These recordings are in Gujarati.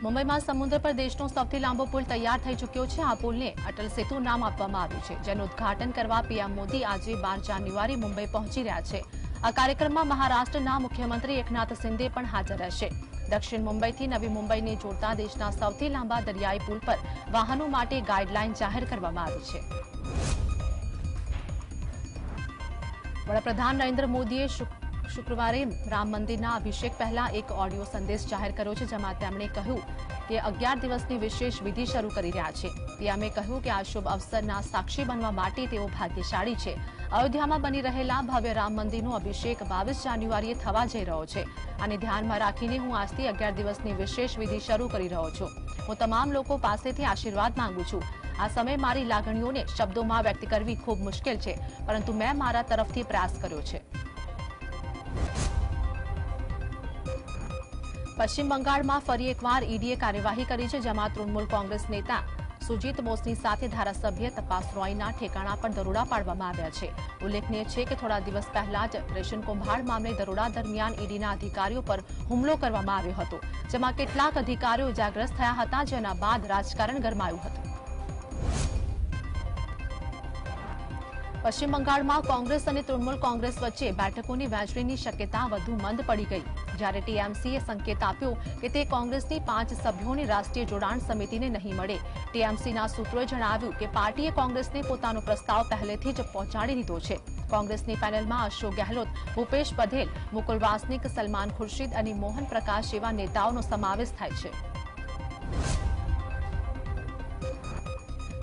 મુંબઈમાં સમુદ્ર પર દેશનો સૌથી લાંબો પુલ તૈયાર થઈ ચૂક્યો છે। આ પુલને અટલ સેતુ નામ આપવામાં આવ્યું છે, જેનું ઉદ્ઘાટન કરવા પીએમ મોદી આજે 12 જાન્યુઆરી મુંબઈ પહોંચી રહ્યા છે। આ કાર્યક્રમમાં મહારાષ્ટ્રના મુખ્યમંત્રી એકનાથ શિંદે પણ હાજર રહેશે। દક્ષિણ મુંબઈથી નવી મુંબઈને જોડતા દેશના સૌથી લાંબા દરિયાઈ પુલ પર વાહનો માટે ગાઈડલાઈન જાહેર કરવામાં આવી છે। વડાપ્રધાન નરેન્દ્ર મોદીએ શુક્રવારે રામ મંદિરના અભિષેક પહેલા એક ઓડિયો સંદેશ જાહેર કર્યો છે, જેમાં તેમણે કહ્યું કે 11 દિવસની વિશેષ વિધિ શરૂ કરી રહ્યા છે। પીએમએ કહ્યું કે આ શુભ અવસરના સાક્ષી બનવા માટે તેઓ ભાગ્યશાળી છે। અયોધ્યામાં બની રહેલા ભવ્ય રામ મંદિરનો અભિષેક 22 જાન્યુઆરીએ થવા જઈ રહ્યો છે। આને ધ્યાનમાં રાખીને હું આજથી 11 દિવસની વિશેષ વિધિ શરૂ કરી રહ્યો છું। હું તમામ લોકો પાસેથી આશીર્વાદ માંગુ છું। આ સમયે મારી લાગણીઓને શબ્દોમાં વ્યક્ત કરવી ખૂબ મુશ્કેલ છે, પરંતુ મેં મારા તરફથી પ્રયાસ કર્યો છે। પશ્ચિમ બંગાળમાં ફરી એકવાર ઈડીએ કાર્યવાહી કરી છે, જેમાં તૃણમૂલ કોંગ્રેસ નેતા સુજીત બોસની સાથે ધારાસભ્ય તપાસ રોયના ઠેકાણા પર દરોડા પાડવામાં આવ્યા છે। ઉલ્લેખનીય છે કે થોડા દિવસ પહેલા જ રેશન કૌભાંડ મામલે દરોડા દરમિયાન ઈડીના અધિકારીઓ પર હુમલો કરવામાં આવ્યો હતો, જેમાં કેટલાક અધિકારીઓ ઇજાગ્રસ્ત થયા હતા, જેના બાદ રાજકારણ ગરમાયું હતું। પશ્ચિમ બંગાળમાં કોંગ્રેસ અને તૃણમૂલ કોંગ્રેસ વચ્ચે બેઠકોની વહેંચણીની શક્યતા વધુ મંદ પડી ગઈ, જ્યારે ટીએમસીએ સંકેત આપ્યો કે તે કોંગ્રેસની 5 સભ્યોની રાષ્ટ્રીય જોડાણ સમિતિને નહીં મળે। ટીએમસીના સૂત્રોએ જણાવ્યું કે પાર્ટીએ કોંગ્રેસને પોતાનો પ્રસ્તાવ પહેલેથી જ પહોંચાડી દીધો છે। કોંગ્રેસની પેનલમાં અશોક ગેહલોત, ભૂપેશ બધેલ, મુકુલ વાસનિક, સલમાન ખુરશીદ અને મોહન પ્રકાશ જેવા નેતાઓનો સમાવેશ થાય છે।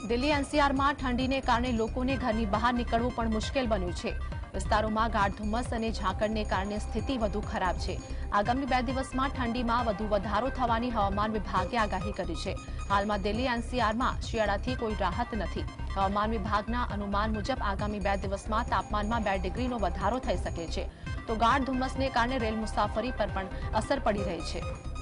દિલ્હી એનસીઆરમાં ઠંડીને કારણે લોકોને ઘરની બહાર નીકળવું પણ મુશ્કેલ બન્યું છે। વિસ્તારોમાં ગાઢ ધુમ્મસ અને ઝાકળને કારણે સ્થિતિ વધુ ખરાબ છે। આગામી 2 દિવસમાં ઠંડીમાં વધુ વધારો થવાની હવામાન વિભાગે આગાહી કરી છે। હાલમાં દિલ્હી એનસીઆરમાં શિયાળાથી કોઈ રાહત નથી। હવામાન વિભાગના અનુમાન મુજબ આગામી 2 દિવસમાં તાપમાનમાં 2 ડિગ્રીનો વધારો થઈ શકે છે, તો ગાઢ ધુમ્મસને કારણે રેલ મુસાફરી પર પણ અસર પડી રહી છે।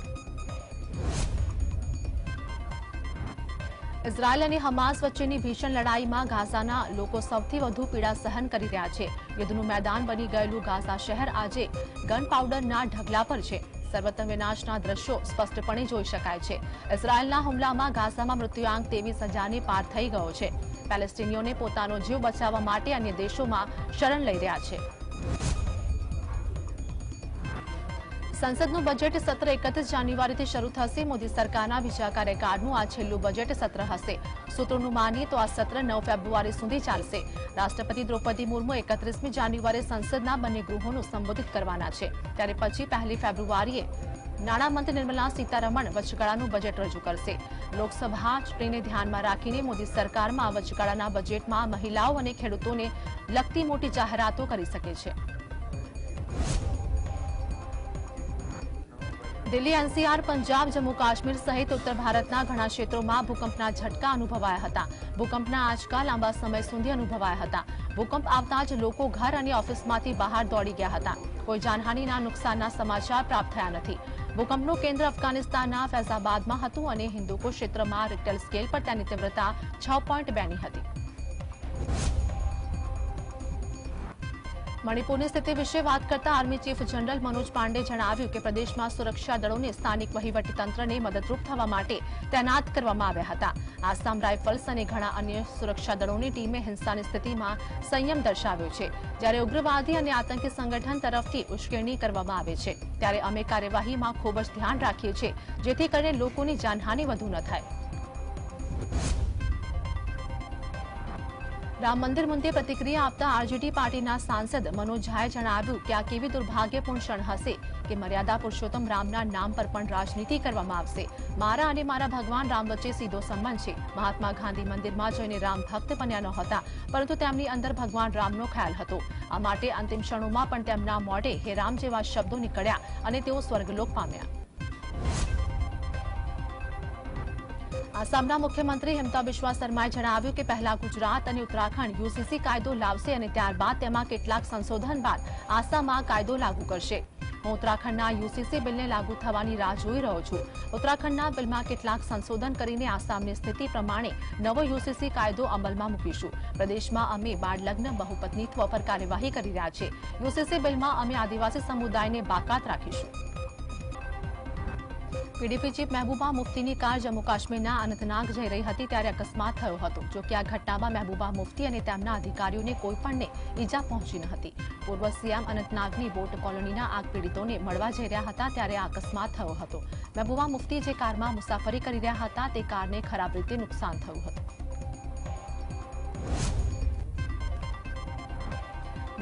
ઇઝરાયલ અને હમાસ વચ્ચેની ભીષણ લડાઈમાં ગાઝાના લોકો સૌથી વધુ પીડા સહન કરી રહ્યા છે। યુદ્ધનું મેદાન બની ગયેલું ગાઝા શહેર આજે ગન પાવડરના ઢગલા પર છે। સર્વત્ર વિનાશના દ્રશ્યો સ્પષ્ટપણે જોઈ શકાય છે। ઇઝરાયલના હુમલામાં ગાઝામાં મૃત્યુઆંક 23,000ને પાર થઈ ગયો છે। પેલેસ્ટીનીઓને પોતાનો જીવ બચાવવા માટે અન્ય દેશોમાં શરણ લઈ રહ્યા છે। સંસદનું બજેટ સત્ર 31 જાન્યુઆરીથી શરૂ થશે। મોદી સરકારના બીજા કાર્યકાળનું આ છેલ્લું બજેટ સત્ર હશે। સૂત્રોનું માનીએ તો આ સત્ર 9 ફેબ્રુઆરી સુધી ચાલશે। રાષ્ટ્રપતિ દ્રૌપદી મુર્મુ 31મી જાન્યુઆરીએ સંસદના બંને ગૃહોનું સંબોધિત કરવાના છે, ત્યારે પછી 1 ફેબ્રુઆરીએ નાણામંત્રી નિર્મલા સીતારમણ વચગાળાનું બજેટ રજૂ કરશે। લોકસભા ચૂંટણીને ધ્યાનમાં રાખીને મોદી સરકારમાં વચગાળાના બજેટમાં મહિલાઓ અને ખેડૂતોને લગતી મોટી જાહેરાતો કરી શકે છે। દિલ્હી એનસીઆર, પંજાબ, જમ્મુ કાશ્મીર સહિત ઉત્તર ભારતના ઘણા ક્ષેત્રોમાં ભૂકંપના ઝટકા અનુભવાયા હતા। ભૂકંપના આંચકા લાંબા સમય સુધી અનુભવાયા હતા। ભૂકંપ આવતા જ લોકો ઘર અને ઓફિસમાંથી બહાર દોડી ગયા હતા। કોઈ જાનહાનિના નુકસાનના સમાચાર પ્રાપ્ત થયા નથી। ભૂકંપનું કેન્દ્ર અફઘાનિસ્તાનના ફૈઝાબાદમાં હતું અને હિન્દુકુશ ક્ષેત્રમાં રિક્ટર સ્કેલ પર તેની તીવ્રતા 6.2ની હતી। મણિપુરની સ્થિતિ વિશે વાત કરતા army chief general Manoj Pandey જણાવ્યું કે પ્રદેશમાં સુરક્ષા દળોને સ્થાનિક વહીવટીતંત્રને મદદરૂપ થવા માટે તૈનાત કરવામાં આવ્યા હતા। આસામ રાઇફલ્સ અને ઘણા અન્ય સુરક્ષા દળોની ટીમે હિંસાની સ્થિતિમાં સંયમ દર્શાવ્યો છે। જ્યારે ઉગ્રવાદી અને આતંકી સંગઠન તરફથી ઉશ્કેરણી કરવામાં આવે છે, ત્યારે અમે કાર્યવાહીમાં ખૂબ જ ધ્યાન રાખીએ છીએ, જેથી કરીને લોકોની જાનહાનિ વધુ ન થાય। રામ મંદિર મુદ્દે પ્રતિક્રિયા આપતા આરજેડી પાર્ટીના સાંસદ મનોજ ઝાએ જણાવ્યું કે આ કેવી દુર્ભાગ્યપૂર્ણ ક્ષણ હશે કે મર્યાદા પુરુષોત્તમ રામના નામ પર પણ રાજનીતિ કરવામાં આવશે। મારા અને મારા ભગવાન રામ વચ્ચે સીધો સંબંધ છે। મહાત્મા ગાંધી મંદિરમાં જઈને રામ ભક્ત બન્યા નહોતા, પરંતુ તેમની અંદર ભગવાન રામનો ખ્યાલ હતો। આ માટે અંતિમ ક્ષણોમાં પણ તેમના મોઢે હે રામ જેવા શબ્દો નીકળ્યા અને તેઓ સ્વર્ગલોક પામ્યા। આસામના મુખ્યમંત્રી હિમંતા બિસ્વા શર્માએ જણાવ્યું કે પહેલા ગુજરાત અને ઉત્તરાખંડ યુસીસી કાયદો લાવશે અને ત્યારબાદ તેમાં કેટલાક સંશોધન બાદ આસામમાં કાયદો લાગુ કરશે। હું ઉત્તરાખંડના યુસીસી બિલને લાગુ થવાની રાહ જોઈ રહ્યો છું। ઉત્તરાખંડના બિલમાં કેટલાક સંશોધન કરીને આસામની સ્થિતિ પ્રમાણે નવો યુસીસી કાયદો અમલમાં મૂકીશું। પ્રદેશમાં અમે બાળ લગ્ન, બહુપત્નીત્વ પર કાર્યવાહી કરી રહ્યા છીએ। યુસીસી બિલમાં અમે આદિવાસી સમુદાયને બાકાત રાખીશું। પીડીપી ચીફ મહેબૂબા મુફ્તીની કાર જમ્મુ કાશ્મીરના અનંતનાગ જઈ રહી હતી ત્યારે અકસ્માત થયો હતો। જો કે આ ઘટનામાં મહેબૂબા મુફ્તી અને તેમના અધિકારીઓને કોઈપણને ઈજા પહોંચી ન હતી। પૂર્વ સીએમ અનંતનાગની બોટ કોલોનીના આગ પીડિતોને મળવા જઈ રહ્યા હતા ત્યારે આ અકસ્માત થયો હતો। મહેબૂબા મુફ્તી જે કારમાં મુસાફરી કરી રહ્યા હતા તે કારને ખરાબ રીતે નુકસાન થયું હતું।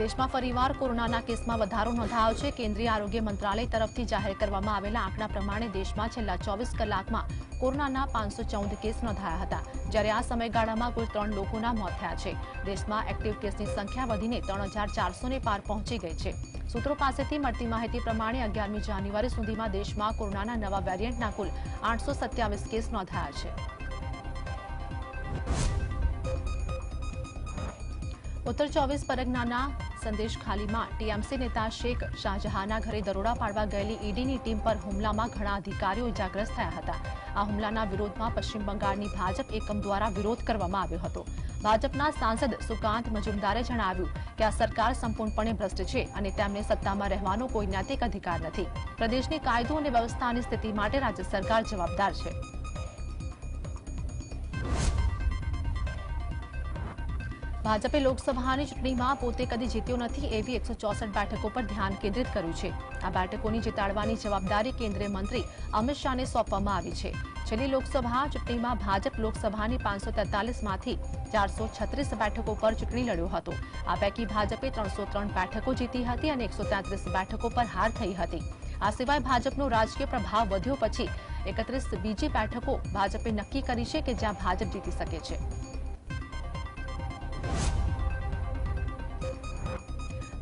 દેશમાં ફરીવાર કોરોનાના કેસમાં વધારો નોંધાયો છે। કેન્દ્રીય આરોગ્ય મંત્રાલય તરફથી જાહેર કરવામાં આવેલા આંકડા પ્રમાણે દેશમાં છેલ્લા 24 કલાકમાં કોરોનાના 514 કેસ નોંધાયા હતા, જ્યારે આ સમયગાળામાં કુલ 3 લોકોના મોત થયા છે। દેશમાં એક્ટિવ કેસની સંખ્યા વધીને 3400 પાર પહોંચી ગઈ છે। સૂત્રો પાસેથી મળતી માહિતી પ્રમાણે 11મી જાન્યુઆરી સુધીમાં દેશમાં કોરોનાના નવા વેરિયન્ટના કુલ 827 કેસ નોંધાયા છે। ઉત્તર 24 પરગનાના સંદેશખાલીમાં ટીએમસી નેતા શેખ શાહજહાંના ઘરે દરોડા પાડવા ગયેલી ઈડીની ટીમ પર હુમલામાં ઘણા અધિકારીઓ ઇજાગ્રસ્ત થયા હતા। આ હુમલાના વિરોધમાં પશ્ચિમ બંગાળની ભાજપ એકમ દ્વારા વિરોધ કરવામાં આવ્યો હતો। ભાજપના સાંસદ સુકાંત મજુમદારે જણાવ્યું કે આ સરકાર સંપૂર્ણપણે ભ્રષ્ટ છે અને તેમને સત્તામાં રહેવાનો કોઈ નૈતિક અધિકાર નથી। પ્રદેશની કાયદો અને વ્યવસ્થાની સ્થિતિ માટે રાજ્ય સરકાર જવાબદાર છે। ભાજપે લોકસભાની ચૂંટણીમાં પોતે કદી જીત્યો નથી એવી 164 બેઠકો પર ધ્યાન કેન્દ્રિત કર્યું છે। આ બેઠકોની જીતાડવાની જવાબદારી કેન્દ્રીય મંત્રી અમિત શાહને સોંપવામાં આવી છે। છેલ્લી લોકસભા ચૂંટણીમાં ભાજપ લોકસભાની 543માંથી 436 બેઠકો પર ચૂંટણી લડ્યો હતો। આ પૈકી ભાજપે 303 બેઠકો જીતી હતી અને 133 બેઠકો પર હાર થઈ હતી। આ સિવાય ભાજપનો રાજકીય પ્રભાવ વધ્યો પછી 31 બીજી બેઠકો ભાજપે નક્કી કરી છે કે જ્યાં ભાજપ જીતી શકે છે।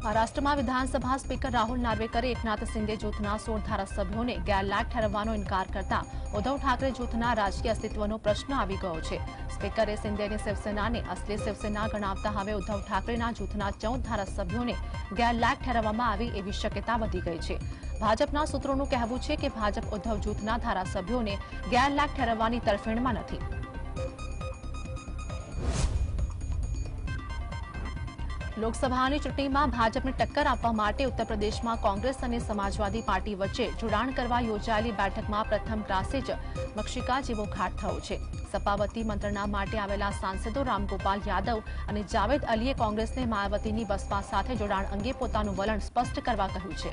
મહારાષ્ટ્રમાં વિધાનસભા સ્પીકર રાહુલ નાર્વેકરે એકનાથ શિંદે જૂથના 16 ધારાસભ્યોને ગેરલાયક ઠેરવવાનો ઇનકાર કરતા ઉદ્ધવ ઠાકરે જૂથના રાજકીય અસ્તિત્વનો પ્રશ્ન આવી ગયો છે। સ્પીકરે શિંદેની શિવસેનાને અસલી શિવસેના ગણાવતા હવે ઉદ્ધવ ઠાકરેના જૂથના 14 ધારાસભ્યોને ગેરલાયક ઠેરવવામાં આવી એવી શક્યતા વધી ગઈ છે। ભાજપના સૂત્રોનું કહેવું છે કે ભાજપ ઉદ્ધવ જૂથના ધારાસભ્યોને ગેરલાયક ઠેરવવાની તરફેણમાં નથી। લોકસભાની ચૂંટણીમાં ભાજપને ટક્કર આપવા માટે ઉત્તર પ્રદેશમાં કોંગ્રેસ અને સમાજવાદી પાર્ટી વચ્ચે જોડાણ કરવા યોજાયેલી બેઠકમાં પ્રથમ ગ્રાસે જ મક્ષિકા જેવો ઘાટ થયો છે। સપાવતી મંત્રણા માટે આવેલા સાંસદો રામગોપાલ યાદવ અને જાવેદ અલીએ કોંગ્રેસને માયાવતીની બસપા સાથે જોડાણ અંગે પોતાનું વલણ સ્પષ્ટ કરવા કહ્યું છે।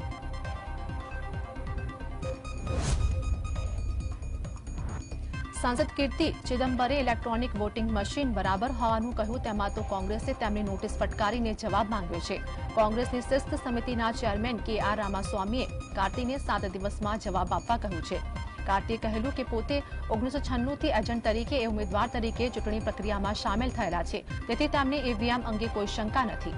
સાંસદ કીર્તિ ચિદમ્બરે ઇલેક્ટ્રોનિક વોટિંગ મશીન બરાબર હોવાનું કહ્યું તેમાં તો કોંગ્રેસે તેમની નોટિસ ફટકારીને જવાબ માંગ્યો છે। કોંગ્રેસની શિસ્ત સમિતિના ચેરમેન કે.આર. રામાસ્વામીએ કાર્તિને 7 દિવસમાં જવાબ આપવા કહ્યું છે। કાર્તિએ કહેલું કે પોતે 1996થી એજન્ટ તરીકે એ ઉમેદવાર તરીકે ચૂંટણી પ્રક્રિયામાં સામેલ થયેલા છે, તેથી તેમને ઈવીએમ અંગે કોઈ શંકા નથી।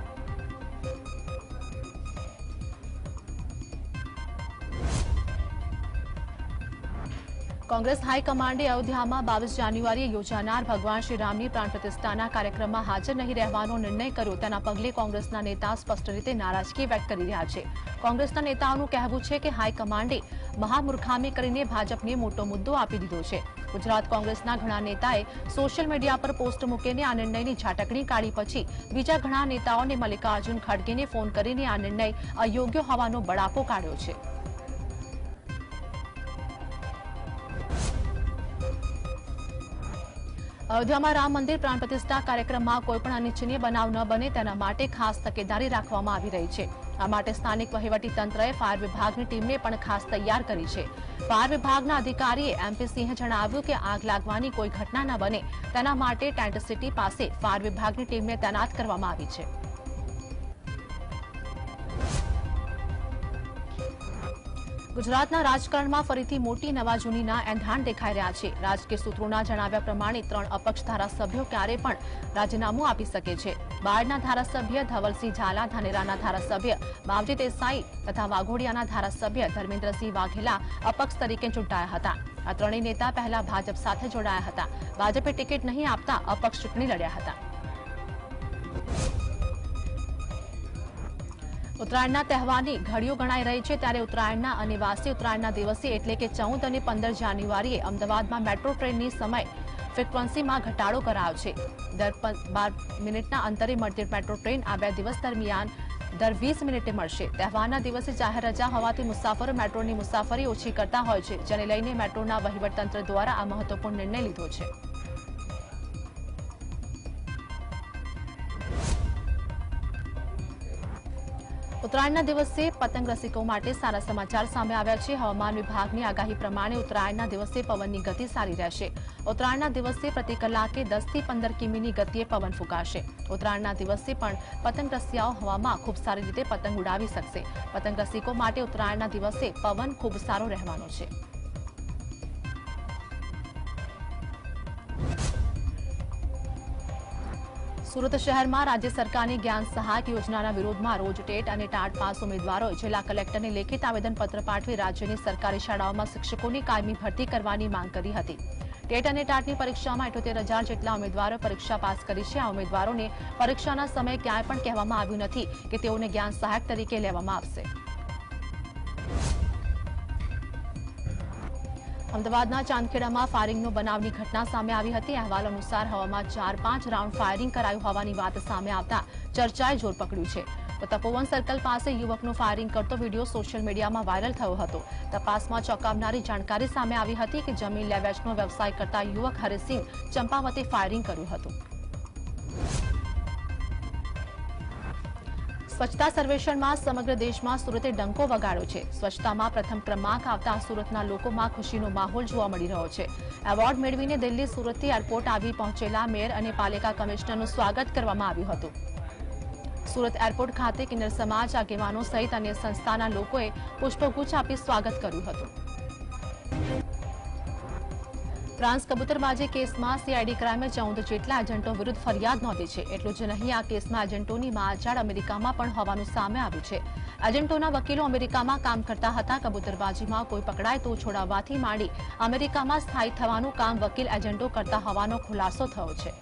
કોંગ્રેસ હાઈકમાન્ડે અયોધ્યામાં 22 જાન્યુઆરીએ યોજાનાર ભગવાન શ્રીરામની પ્રાણ પ્રતિષ્ઠાના કાર્યક્રમમાં હાજર નહીં રહેવાનો નિર્ણય કર્યો તેના પગલે કોંગ્રેસના નેતા સ્પષ્ટ રીતે નારાજગી વ્યક્ત કરી રહ્યા છે। કોંગ્રેસના નેતાઓનું કહેવું છે કે હાઈકમાન્ડે મહામૂર્ખામી કરીને ભાજપને મોટો મુદ્દો આપી દીધો છે। ગુજરાત કોંગ્રેસના ઘણા નેતાએ સોશિયલ મીડિયા પર પોસ્ટ મૂકીને આ નિર્ણયની ઝાટકણી કાઢી પછી બીજા ઘણા નેતાઓને મલ્લિકાર્જુન ખડગેને ફોન કરીને આ નિર્ણય અયોગ્ય હોવાનો બળાપો કાઢ્યો છે। અયોધ્યામાં રામ મંદિર પ્રાણ પ્રતિષ્ઠા કાર્યક્રમમાં કોઈપણ અનિચ્છનીય બનાવ ન બને તેના માટે ખાસ તકેદારી રાખવામાં આવી રહી છે। આ માટે સ્થાનિક વહીવટીતંત્રએ ફાયર વિભાગની ટીમને પણ ખાસ તૈયાર કરી છે। ફાયર વિભાગના અધિકારીએ એમપી સિંહે જણાવ્યું કે આગ લાગવાની કોઈ ઘટના ન બને તેના માટે ટેન્ટ સિટી પાસે ફાયર વિભાગની ટીમને તૈનાત કરવામાં આવી છે। ગુજરાતના રાજકારણમાં ફરીથી મોટી નવાજૂનીના એંધાણ દેખાઈ રહ્યા છે। રાજકીય સૂત્રોના જણાવ્યા પ્રમાણે 3 અપક્ષ ધારાસભ્યો ક્યારે પણ રાજીનામું આપી શકે છે। બાયડના ધારાસભ્ય ધવલસિંહ ઝાલા, ધાનેરાના ધારાસભ્ય માવજી દેસાઈ તથા વાઘોડિયાના ધારાસભ્ય ધર્મેન્દ્રસિંહ વાઘેલા અપક્ષ તરીકે ચૂંટાયા હતા। આ ત્રણેય નેતા પહેલા ભાજપ સાથે જોડાયા હતા। ભાજપે ટિકિટ નહીં આપતા અપક્ષ ચૂંટણી લડ્યા હતા। ઉત્તરાયણના તહેવારની ઘડીઓ ગણાઈ રહી છે ત્યારે ઉત્તરાયણના અનિવાસી ઉત્તરાયણના દિવસે એટલે કે 14 અને 15 જાન્યુઆરીએ અમદાવાદમાં મેટ્રો ટ્રેનની સમય ફ્રિકવન્સીમાં ઘટાડો કરાયો છે। દર 12 મિનિટના અંતરે મળતી મેટ્રો ટ્રેન આ 2 દિવસ દરમિયાન દર 20 મિનિટે મળશે। તહેવારના દિવસે જાહેર રજા હોવાથી મુસાફરો મેટ્રોની મુસાફરી ઓછી કરતા હોય છે, જેને લઈને મેટ્રોના વહીવટતંત્ર દ્વારા આ મહત્વપૂર્ણ નિર્ણય લીધો છે। ઉત્તરાયણના દિવસે પતંગ રસિકો માટે સારા સમાચાર સામે આવ્યા છે। હવામાન વિભાગની આગાહી પ્રમાણે ઉત્તરાયણના દિવસે પવનની ગતિ સારી રહેશે। ઉત્તરાયણના દિવસે પ્રતિ કલાકે 10 થી 15 કિમીની ગતિએ પવન ફૂંકાશે। ઉત્તરાયણના દિવસે પણ પતંગ રસિયાઓ હવામાં ખૂબ સારી રીતે પતંગ ઉડાવી શકશે। પતંગ રસિકો માટે ઉત્તરાયણના દિવસે પવન ખૂબ સારો રહેવાનો છે। સુરત શહેરમાં રાજ્ય સરકારની જ્ઞાન સહાયક યોજનાના વિરોધમાં રોજ ટેટ અને ટાટ પાસ ઉમેદવારોએ જિલ્લા કલેક્ટરને લેખિત આવેદનપત્ર પાઠવી રાજ્યની સરકારી શાળાઓમાં શિક્ષકોની કાયમી ભરતી કરવાની માંગ કરી હતી। ટેટ અને ટાટની પરીક્ષામાં 78,000 જેટલા ઉમેદવારોએ પરીક્ષા પાસ કરી છે। આ ઉમેદવારોને પરીક્ષાના સમયે ક્યાંય પણ કહેવામાં આવ્યું નથી કે તેઓને જ્ઞાન સહાયક તરીકે લેવામાં આવશે। અમદાવાદના ચાંદખેડામાં ફાયરિંગનો બનાવની ઘટના સામે આવી હતી। અહેવાલ અનુસાર હવામાં 4-5 રાઉન્ડ ફાયરિંગ કરાયું હોવાની વાત સામે આવતા ચર્ચાએ જોર પકડ્યું છે। તપોવન સર્કલ પાસે યુવકનો ફાયરિંગ કરતો વિડીયો સોશિયલ મીડિયામાં વાયરલ થયો હતો। તપાસમાં ચોંકાવનારી જાણકારી સામે આવી હતી કે જમીન લે વેચનો વ્યવસાય કરતા યુવક હરિસિંહ ચંપાવતે ફાયરિંગ કર્યું હતું। સ્વચ્છતા સર્વેક્ષણમાં સમગ્ર દેશમાં સુરતે ડંકો વગાડ્યો છે। સ્વચ્છતામાં પ્રથમ ક્રમાંક આવતા સુરતના લોકોમાં ખુશીનો માહોલ જોવા મળી રહ્યો છે। એવોર્ડ મેળવીને દિલ્હી સુરતથી એરપોર્ટ આવી પહોંચેલા મેયર અને પાલિકા કમિશનરનું સ્વાગત કરવામાં આવ્યું હતું। સુરત એરપોર્ટ ખાતે કિન્નર સમાજ આગેવાનો સહિત અન્ય સંસ્થાના લોકોએ પુષ્પગુચ્છ આપી સ્વાગત કર્યું હતું। ફ્રાન્સ કબૂતરબાજી કેસમાં સીઆઈડી ક્રાઇમે 14 જેટલા એજન્ટો વિરુદ્ધ ફરિયાદ નોંધી છે। એટલું જ નહીં, આ કેસમાં એજન્ટોની માજાળ અમેરિકામાં પણ હોવાનું સામે આવ્યું છે। એજન્ટોના વકીલો અમેરિકામાં કામ કરતા હતા। કબૂતરબાજીમાં કોઈ પકડાય તો છોડાવવાથી માંડી અમેરિકામાં સ્થાયી થવાનું કામ વકીલ એજન્ટો કરતા હોવાનો ખુલાસો થયો છે।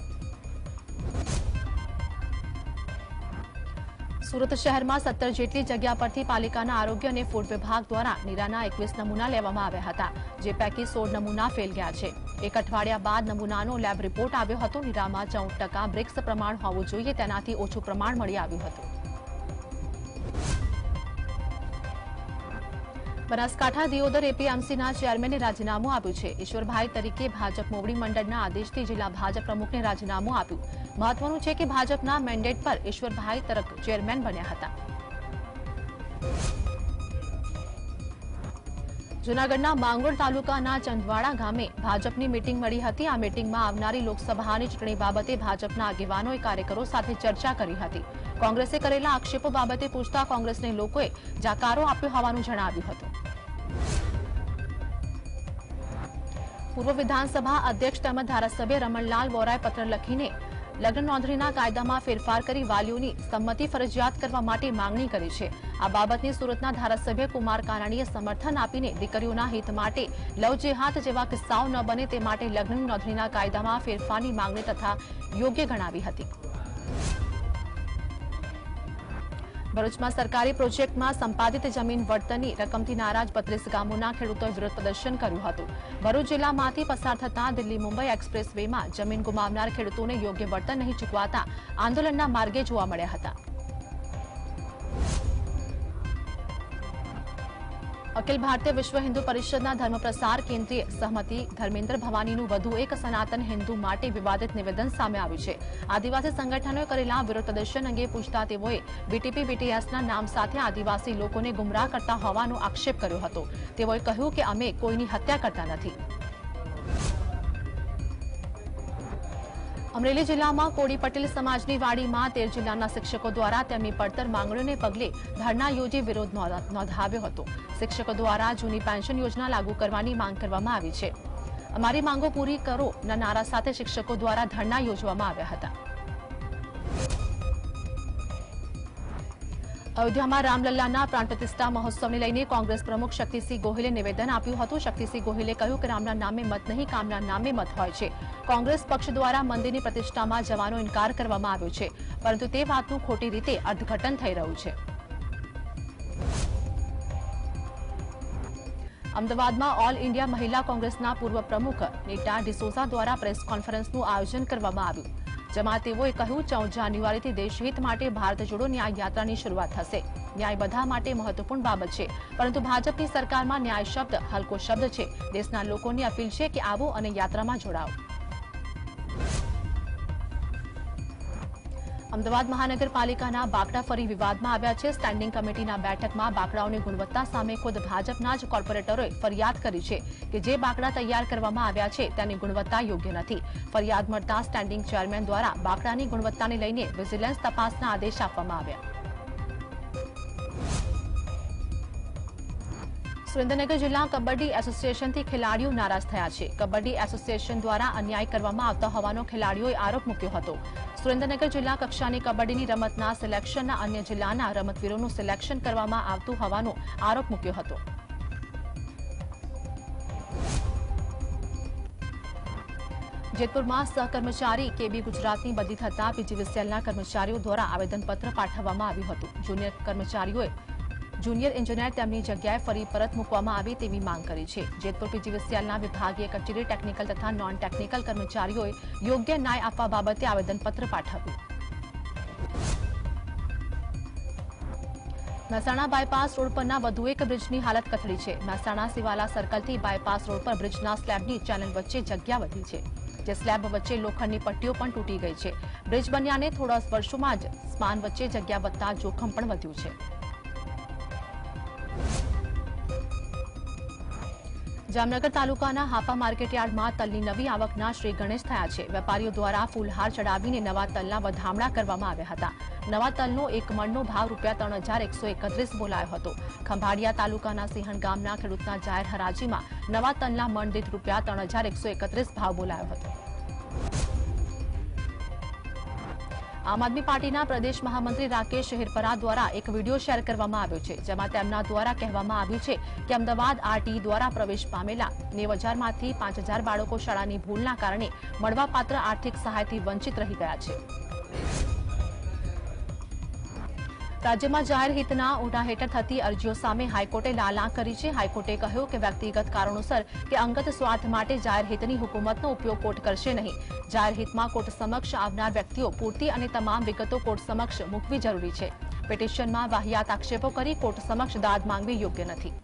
સુરત શહેરમાં 17 જેટલી જગ્યા પરથી પાલિકાના આરોગ્ય અને ફૂડ વિભાગ દ્વારા નીરાના 21 નમૂના લેવામાં આવ્યા હતા, જે પૈકી 16 નમૂના ફેલ ગયા છે। એક અઠવાડિયા બાદ નમૂનાનો લેબ રિપોર્ટ આવ્યો હતો। નીરામાં 14% બ્રિક્સ પ્રમાણ હોવું જોઈએ, તેનાથી ઓછું પ્રમાણ મળી આવ્યું હતું। બનાસકાંઠા દિયોદર એપીએમસીના ચેરમેને રાજીનામું આપ્યું છે। ઈશ્વરભાઈ તરીકે ભાજપ મોવડી મંડળના આદેશથી જિલ્લા ભાજપ પ્રમુખને રાજીનામું આપ્યું। મહત્વનું છે કે ભાજપના મેન્ડેટ પર ઈશ્વરભાઈ તરક ચેરમેન બન્યા હતા। જૂનાગઢના માંગરોળ તાલુકાના ચંદવાડા ગામે ભાજપની મીટિંગ મળી હતી। આ મીટિંગમાં આવનારી લોકસભાની ચૂંટણી બાબતે ભાજપના આગેવાનોએ કાર્યકરો સાથે ચર્ચા કરી હતી। કોંગ્રેસે કરેલા આક્ષેપો બાબતે પૂછતા કોંગ્રેસને લોકોએ જાકારો આપ્યો હોવાનું જણાવ્યું હતું। પૂર્વ વિધાનસભા અધ્યક્ષ તેમજ ધારાસભ્ય રમણલાલ વોરાએ પત્ર લખીને લગ્ન નોંધણીના કાયદામાં ફેરફાર કરી વાલીઓની સંમતિ ફરજિયાત કરવા માટે માંગણી કરી છે। આ બાબતને સુરતના ધારાસભ્ય કુમાર કાનાણીએ સમર્થન આપીને દીકરીઓના હિત માટે લવ જેહાદ જેવા કિસ્સાઓ ન બને તે માટે લગ્ન નોંધણીના કાયદામાં ફેરફારની માંગણી તથા યોગ્ય ગણાવી હતી। ભરૂચમાં સરકારી પ્રોજેક્ટમાં સંપાદિત જમીન વળતરની રકમથી નારાજ 32 ગામોના ખેડૂતોએ વિરોધ પ્રદર્શન કર્યું હતું। ભરૂચ જિલ્લામાંથી પસાર થતા દિલ્હી મુંબઈ એક્સપ્રેસ વેમાં જમીન ગુમાવનાર ખેડૂતોને યોગ્ય વળતર નહીં ચૂકવાતા આંદોલનના માર્ગે જોવા મળ્યા હતા। અખિલ ભારતીય વિશ્વ હિન્દુ પરિષદના ધર્મપ્રસાર કેન્દ્રીય સહમતિ ધર્મેન્દ્ર ભવાનીનું વધુ એક સનાતન હિન્દુ માટે વિવાદિત નિવેદન સામે આવ્યું છે। આદિવાસી સંગઠનોએ કરેલા વિરોધ પ્રદર્શન અંગે પૂછતા તેઓએ બીટીપી બીટીએસના નામ સાથે આદિવાસી લોકોને ગુમરાહ કરતા હોવાનો આક્ષેપ કર્યો હતો। તેઓએ કહ્યું કે અમે કોઈની હત્યા કરતા નથી। અમરેલી જિલ્લામાં કોળી પટેલ સમાજની વાડીમાં 13 જિલ્લાના શિક્ષકો દ્વારા તેમની પડતર માંગણીઓને પગલે ધરણા યોજી વિરોધ નોંધાવ્યો હતો। શિક્ષકો દ્વારા જૂની પેન્શન યોજના લાગુ કરવાની માંગ કરવામાં આવી છે। અમારી માંગો પૂરી કરોના નારા સાથે શિક્ષકો દ્વારા ધરણા યોજવામાં આવ્યા હતા। અયોધ્યામાં રામલલ્લાના પ્રાણ પ્રતિષ્ઠા મહોત્સવને લઈને કોંગ્રેસ પ્રમુખ શક્તિસિંહ ગોહિલે નિવેદન આપ્યું હતું। શક્તિસિંહ ગોહિલે કહ્યું કે રામના નામે મત નહીં, કામના નામે મત હોય છે। કોંગ્રેસ પક્ષ દ્વારા મંદિરની પ્રતિષ્ઠામાં જવાનો ઇનકાર કરવામાં આવ્યો છે, પરંતુ તે વાતનું ખોટી રીતે અર્થઘટન થઈ રહ્યું છે। અમદાવાદમાં ઓલ ઇન્ડિયા મહિલા કોંગ્રેસના પૂર્વ પ્રમુખ નીતા ડિસોઝા દ્વારા પ્રેસ કોન્ફરન્સનું આયોજન કરવામાં આવ્યું, જેમાં તેઓએ કહ્યું 14 જાન્યુઆરીથી દેશહિત માટે ભારત જોડો ન્યાય યાત્રાની શરૂઆત થશે। ન્યાય બધા માટે મહત્વપૂર્ણ બાબત છે, પરંતુ ભાજપની સરકારમાં ન્યાય શબ્દ હલકો શબ્દ છે। દેશના લોકોની અપીલ છે કે આવો અને યાત્રામાં જોડાઓ। અમદાવાદ મહાનગરપાલિકાના બાકડા ફરી વિવાદમાં આવ્યા છે। સ્ટેન્ડિંગ કમિટીના બેઠકમાં બાકડાઓની ગુણવત્તા સામે ખુદ ભાજપના જ કોર્પોરેટરોએ ફરિયાદ કરી છે કે જે બાકડા તૈયાર કરવામાં આવ્યા છે તેની ગુણવત્તા યોગ્ય નથી। ફરિયાદ મળતા સ્ટેન્ડિંગ ચેરમેન દ્વારા બાકડાની ગુણવત્તાને લઈને વિજિલન્સ તપાસના આદેશ આપવામાં આવ્યા। સુરેન્દ્રનગર જિલ્લા કબડ્ડી એસોસિએશનથી ખેલાડીઓ નારાજ થયા છે। કબડ્ડી એસોસિએશન દ્વારા અન્યાય કરવામાં આવતો હોવાનો ખેલાડીઓએ આરોપ મૂક્યો હતો। સુરેન્દ્રનગર જિલ્લા કક્ષાની કબડ્ડીની રમતના સિલેક્શનના અન્ય જિલ્લાના રમતવીરોનું સિલેક્શન કરવામાં આવતું હોવાનો આરોપ મૂક્યો હતો। જેતપુરમાં સહકર્મચારી કેબી ગુજરાતની બદલી થતા પીજીવીસીએલના કર્મચારીઓ દ્વારા આવેદનપત્ર પાઠવવામાં આવ્યું હતું। જુનિયર એન્જિનિયર તેમની જગ્યાએ ફરી પરત મૂકવામાં આવે તેવી માંગ કરી છે। જેતપુર પીજીવીસીએલના વિભાગીય કચેરી ટેકનિકલ તથા નોન ટેકનિકલ કર્મચારીઓએ યોગ્ય ન્યાય આપવા બાબતે આવેદનપત્ર પાઠવ્યું। મહેસાણા બાયપાસ રોડ પરના વધુ એક બ્રિજની હાલત કથળી છે। મહેસાણા સિવાલા સર્કલથી બાયપાસ રોડ પર બ્રિજના સ્લેબની ચેનલ વચ્ચે જગ્યા વધી છે, જે સ્લેબ વચ્ચે લોખંડની પટ્ટીઓ પણ તૂટી ગઈ છે। બ્રિજ બન્યાને થોડા વર્ષોમાં જ સ્પાન વચ્ચે જગ્યા વધતા જોખમ પણ વધ્યું છે। જામનગર તાલુકાના હાપા માર્કેટયાર્ડમાં તલની નવી આવકના શ્રી ગણેશ થયા છે। વેપારીઓ દ્વારા ફૂલહાર ચડાવીને નવા તલના વધામણા કરવામાં આવ્યા હતા। નવા તલનો એક મણનો ભાવ ₹3,131 બોલાયો હતો। ખંભાળિયા તાલુકાના સિંહણ ગામના ખેડૂતના જાહેર હરાજીમાં નવા તલના મણ દીઠ ₹3,131 ભાવ બોલાયો હતો। આમ આદમી પાર્ટીના પ્રદેશ મહામંત્રી રાકેશ હિરપરા દ્વારા એક વિડીયો શેર કરવામાં આવ્યો છે, જેમાં તેમના દ્વારા કહેવામાં આવ્યું છે કે અમદાવાદ આરટી દ્વારા પ્રવેશ પામેલા 90,000માંથી 5,000 બાળકો શાળાની ભૂલના કારણે મળવાપાત્ર આર્થિક સહાયથી વંચિત રહી ગયા છે। રાજ્યમાં જાહેર હિતના ઓઢા હેઠળ થતી અરજીઓ સામે હાઈકોર્ટે લાલાં કરી છે। હાઈકોર્ટે કહ્યું કે વ્યક્તિગત કારણોસર કે અંગત સ્વાર્થ માટે જાહેર હિતની હુકુમતનો ઉપયોગ કોર્ટ કરશે નહીં। જાહેર હિતમાં કોર્ટ સમક્ષ આવનાર વ્યક્તિઓ પૂરતી અને તમામ વિગતો કોર્ટ સમક્ષ મૂકવી જરૂરી છે। પિટિશનમાં વાહિયાત આક્ષેપો કરી કોર્ટ સમક્ષ દાદ માંગવી યોગ્ય નથી।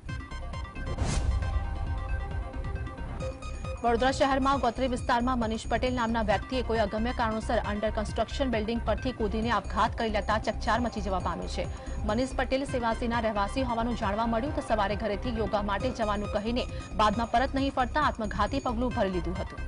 વડોદરા શહેરમાં ગોત્રી વિસ્તારમાં મનીષ પટેલ નામના વ્યક્તિએ કોઈ અગમ્ય કારણોસર અંડર કન્સ્ટ્રક્શન બિલ્ડિંગ પરથી કૂદીને આપઘાત કરી લેતા ચકચાર મચી જવા પામી છે। મનીષ પટેલ સેવાસીના રહેવાસી હોવાનું જાણવા મળ્યું તો સવારે ઘરેથી યોગા માટે જવાનું કહીને બાદમાં પરત નહીં ફરતા આત્મઘાતી પગલું ભરી લીધું હતું।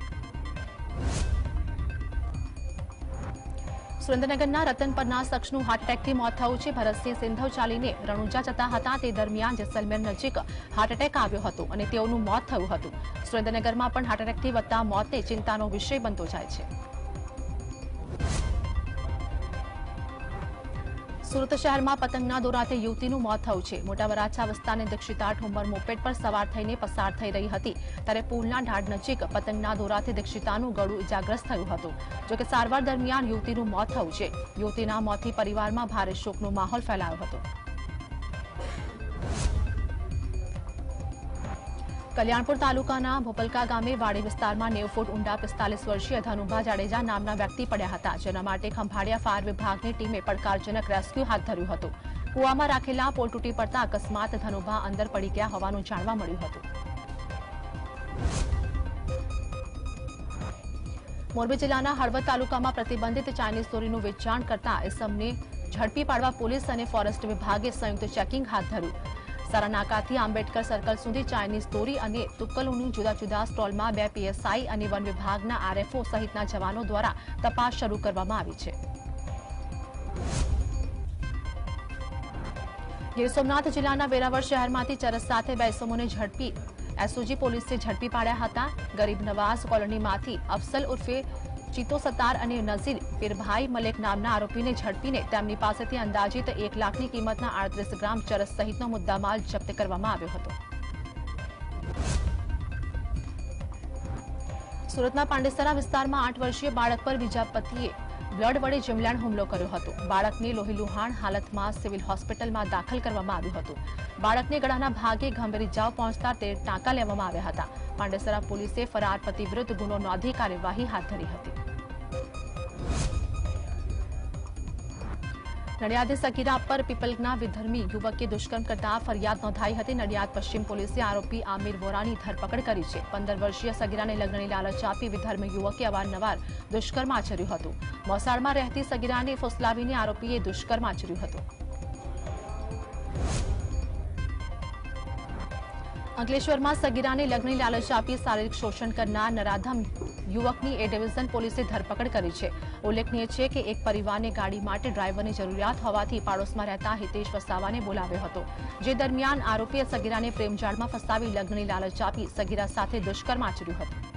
સુરેન્દ્રનગરના રતનપરના શખ્સનું હાર્ટ એટેકથી મોત થયું છે। ભરતસિંહ સિંધવ ચાલીને રણુજા જતા હતા તે દરમિયાન જેસલમેર નજીક હાર્ટ એટેક આવ્યો હતો અને તેઓનું મોત થયું હતું। સુરેન્દ્રનગરમાં પણ હાર્ટ એટેકથી વધતા મોતને ચિંતાનો વિષય બનતો જાય છે। સુરત શહેરમાં પતંગના દોરાથી યુવતીનું મોત થયું છે। મોટા વરાછા વિસ્તારની દીક્ષિતા ઠુંબર મોપેડ પર સવાર થઈને પસાર થઈ રહી હતી ત્યારે પુલના ઢાળ નજીક પતંગના દોરાથી દીક્ષિતાનું ગળું ઇજાગ્રસ્ત થયું હતું, જોકે સારવાર દરમિયાન યુવતીનું મોત થયું છે। યુવતીના મોતથી પરિવારમાં ભારે શોકનો માહોલ ફેલાયો હતો। કલ્યાણપુર તાલુકાના ભોપલકા ગામે વાડી વિસ્તારમાં 90 ફૂટ ઊંડા 45 વર્ષીય ધનુભા જાડેજા નામના વ્યક્તિ પડ્યા હતા, જેના માટે ખંભાળિયા ફાયર વિભાગની ટીમે પડકારજનક રેસ્ક્યુ હાથ ધર્યું હતું। કૂવામાં રાખેલા પોલ તૂટી પડતા અકસ્માત ધનુભા અંદર પડી ગયા હોવાનું જાણવા મળ્યું હતું। મોરબી જિલ્લાના હળવદ તાલુકામાં પ્રતિબંધિત ચાઇનીઝ દોરીનું વેચાણ કરતા ઇસમને ઝડપી પાડવા પોલીસ અને ફોરેસ્ટ વિભાગે સંયુક્ત ચેકિંગ હાથ ધર્યું। સારાનાકાથી આંબેડકર સર્કલ સુધી ચાઇનીઝ દોરી અને તુક્કલોની જુદા જુદા સ્ટોલમાં 2 પીએસઆઈ અને વન વિભાગના આરએફઓ સહિતના જવાનો દ્વારા તપાસ શરૂ કરવામાં આવી છે। ગીર સોમનાથ જિલ્લાના વેરાવળ શહેરમાંથી ચરસ સાથે 2 ઇસમોને ઝડપી એસઓજી પોલીસે ઝડપી પાડ્યા હતા। ગરીબ નવાઝ કોલોનીમાંથી અફસલ ઉર્ફે ચીતો સત્તાર અને નઝીર પીરભાઈ મલેક નામના આરોપીને ઝડપીને તેમની પાસેથી અંદાજિત 1 લાખની કિંમતના 38 ગ્રામ ચરસ સહિતનો મુદ્દામાલ જપ્ત કરવામાં આવ્યો હતો। સુરતના પાંડેસરા વિસ્તારમાં 8 વર્ષીય બાળક પર બીજા પતિએ બ્લડ વડે જીમલેણ હુમલો કર્યો હતો। બાળકને લોહીલુહાણ હાલતમાં સિવિલ હોસ્પિટલમાં દાખલ કરવામાં આવ્યું હતું। બાળકને ગળાના ભાગે ગંભીર ઇજાઓ પહોંચતા તે ટાંકા લેવામાં આવ્યા હતા। પાંડેસરા પોલીસે ફરાર પતિ વિરુદ્ધ ગુનો નોંધી કાર્યવાહી હાથ ધરી હતી। નડિયાદ સગીરા પર પીપલગના વિધર્મી યુવકે દુષ્કર્મ કરતા ફરિયાદ નોંધાઈ હતી। નડિયાદ પશ્ચિમ પોલીસે આરોપી આમિર વોરાની ધરપકડ કરી છે। 15 વર્ષીય સગીરાને લગ્નની લાલચ આપી વિધર્મી યુવકે અવારનવાર દુષ્કર્મ આચર્યું હતું। મોસાળમાં રહેતી સગીરાને ફોસલાવીને આરોપીએ દુષ્કર્મ આચર્યું હતું। અંકલેશ્વરમાં સગીરાને લગ્નની લાલચ આપી શારીરિક શોષણ કરનાર નરાધમ યુવકની એ ડિવિઝન પોલીસે ધરપકડ કરી છે। ઉલ્લેખનીય છે કે એક પરિવારને ગાડી માટે ડ્રાઈવરની જરૂરિયાત હોવાથી પાડોશમાં રહેતા હિતેશ વસાવાને બોલાવ્યો હતો, જે દરમિયાન આરોપીએ સગીરાને પ્રેમજાળમાં ફસાવી લગ્નની લાલચ આપી સગીરા સાથે દુષ્કર્મ આચર્યું હતું।